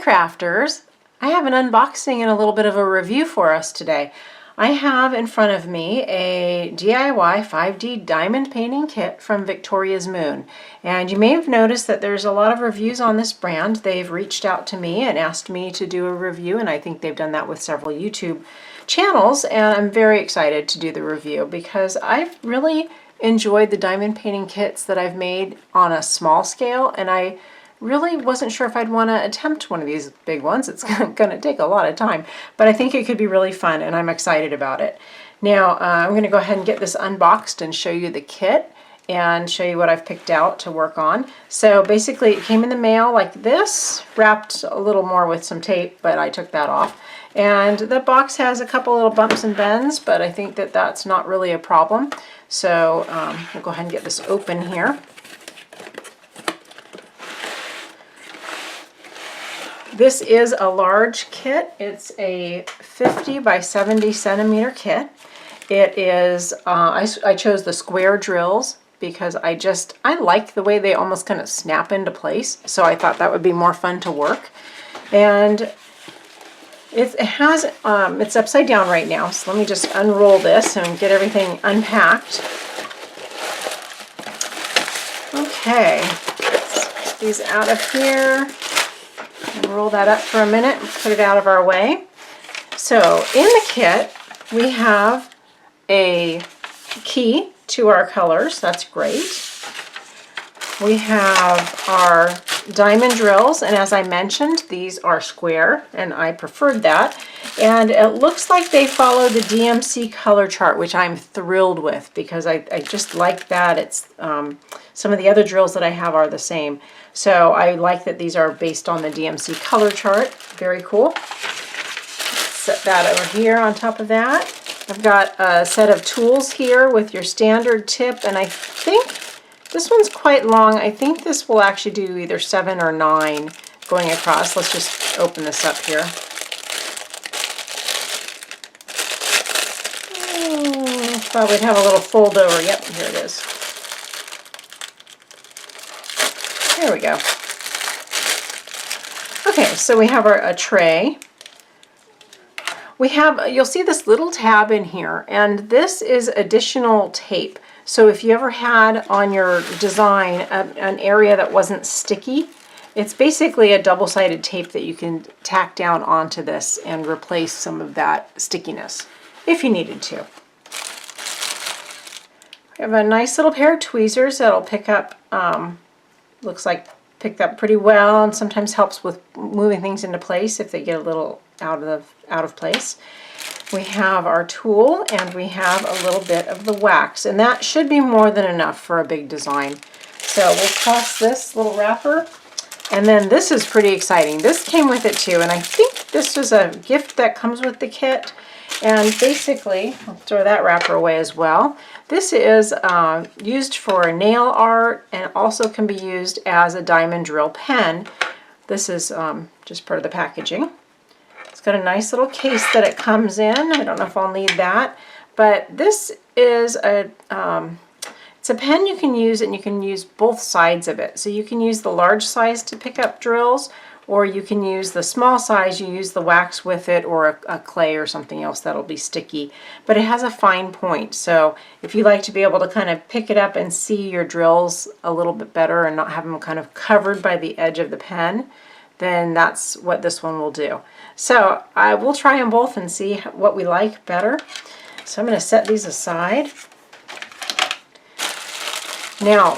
crafters, I have an unboxing and a little bit of a review for us today. I have in front of me a DIY 5D diamond painting kit from Victoria's Moon. And you may have noticed that there's a lot of reviews on this brand. They've reached out to me and asked me to do a review, and I think they've done that with several YouTube channels, and I'm very excited to do the review because I've really enjoyed the diamond painting kits that I've made on a small scale, and I really wasn't sure if I'd want to attempt one of these big ones. It's going to take a lot of time, but I think it could be really fun, and I'm excited about it. Now, I'm going to go ahead and get this unboxed and show you the kit and show you what I've picked out to work on. So basically, it came in the mail like this, wrapped a little more with some tape, but I took that off. And the box has a couple little bumps and bends, but I think that that's not really a problem. So we'll go ahead and get this open here. This is a large kit. It's a 50 by 70 centimeter kit. It is, I chose the square drills because I like the way they almost kind of snap into place. So I thought that would be more fun to work. And it has, it's upside down right now, so let me just unroll this and get everything unpacked. Okay, let's get these out of here and roll that up for a minute and put it out of our way. So in the kit, we have a key to our colors. That's great. We have our diamond drills, and as I mentioned, these are square, and I preferred that. And it looks like they follow the DMC color chart, which I'm thrilled with because I just like that. It's some of the other drills that I have are the same. So I like that these are based on the DMC color chart. Very cool. Set that over here on top of that. I've got a set of tools here with your standard tip, and I think this one's quite long. I think this will actually do either 7 or 9 going across. Let's just open this up here. Thought we'd have a little fold over. Yep, here it is. There we go. Okay, so we have a tray. You'll see this little tab in here, and this is additional tape. So if you ever had on your design an area that wasn't sticky, it's basically a double-sided tape that you can tack down onto this and replace some of that stickiness if you needed to. We have a nice little pair of tweezers that'll pick up, looks like picked up pretty well, and sometimes helps with moving things into place if they get a little out of place. We have our tool, and we have a little bit of the wax, and that should be more than enough for a big design. So we'll toss this little wrapper, and then this is pretty exciting. This came with it too, and I think this was a gift that comes with the kit. And basically, I'll throw that wrapper away as well. This is used for nail art and also can be used as a diamond drill pen. This is just part of the packaging. It's got a nice little case that it comes in. I don't know if I'll need that, but this is it's a pen you can use, and you can use both sides of it. So you can use the large size to pick up drills, or you can use the small size. You use the wax with it, or a clay or something else that'll be sticky. But it has a fine point, so if you like to be able to kind of pick it up and see your drills a little bit better and not have them kind of covered by the edge of the pen, then that's what this one will do. So I will try them both and see what we like better. So I'm going to set these aside. Now,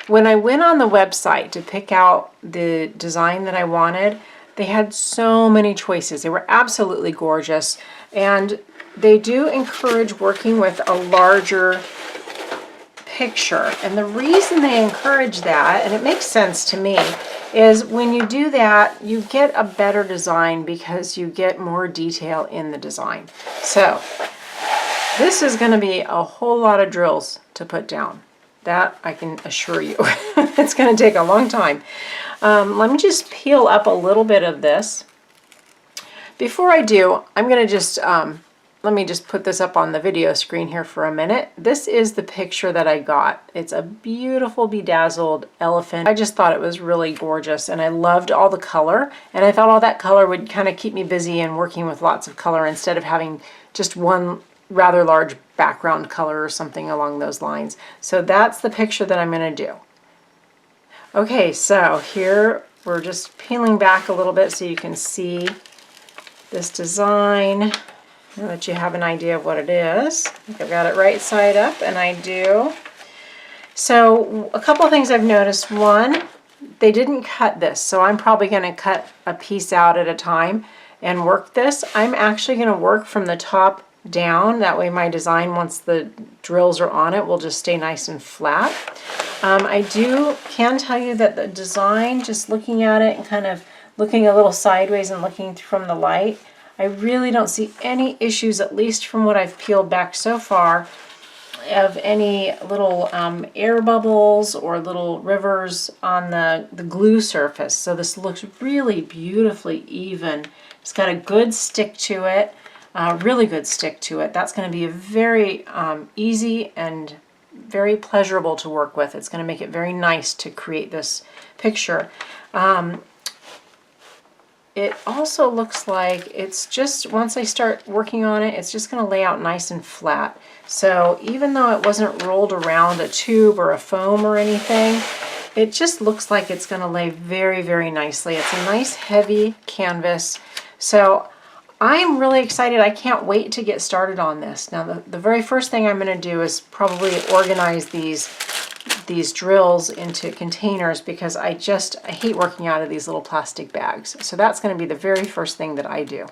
when I went on the website to pick out the design that I wanted, they had so many choices. They were absolutely gorgeous, and they do encourage working with a larger picture. And the reason they encourage that, and it makes sense to me, is when you do that, you get a better design because you get more detail in the design. So this is going to be a whole lot of drills to put down. That I can assure you. It's going to take a long time. Let me just peel up a little bit of this. Before I do, I'm going to just let me just put this up on the video screen here for a minute. This is the picture that I got. It's a beautiful bedazzled elephant. I just thought it was really gorgeous, and I loved all the color, and I thought all that color would kind of keep me busy and working with lots of color instead of having just one rather large background color or something along those lines. So that's the picture that I'm going to do. Okay, so here we're just peeling back a little bit so you can see this design, now that you have an idea of what it is. I think I've got it right side up, and I do. So a couple of things I've noticed. One, they didn't cut this, so I'm probably going to cut a piece out at a time and work this. I'm actually going to work from the top down. That way my design, once the drills are on it, will just stay nice and flat. I can tell you that the design, just looking at it and kind of looking a little sideways and looking from the light, I really don't see any issues, at least from what I've peeled back so far, of any little air bubbles or little rivers on the glue surface. So this looks really beautifully even. It's got a good stick to it, really good stick to it. That's going to be a very easy and very pleasurable to work with. It's going to make it very nice to create this picture. It also looks like it's just, once I start working on it, it's just going to lay out nice and flat. So even though it wasn't rolled around a tube or a foam or anything, it just looks like it's going to lay very, very nicely. It's a nice heavy canvas. So I'm really excited. I can't wait to get started on this. Now the very first thing I'm going to do is probably organize these drills into containers, because I hate working out of these little plastic bags. So that's going to be the very first thing that I do.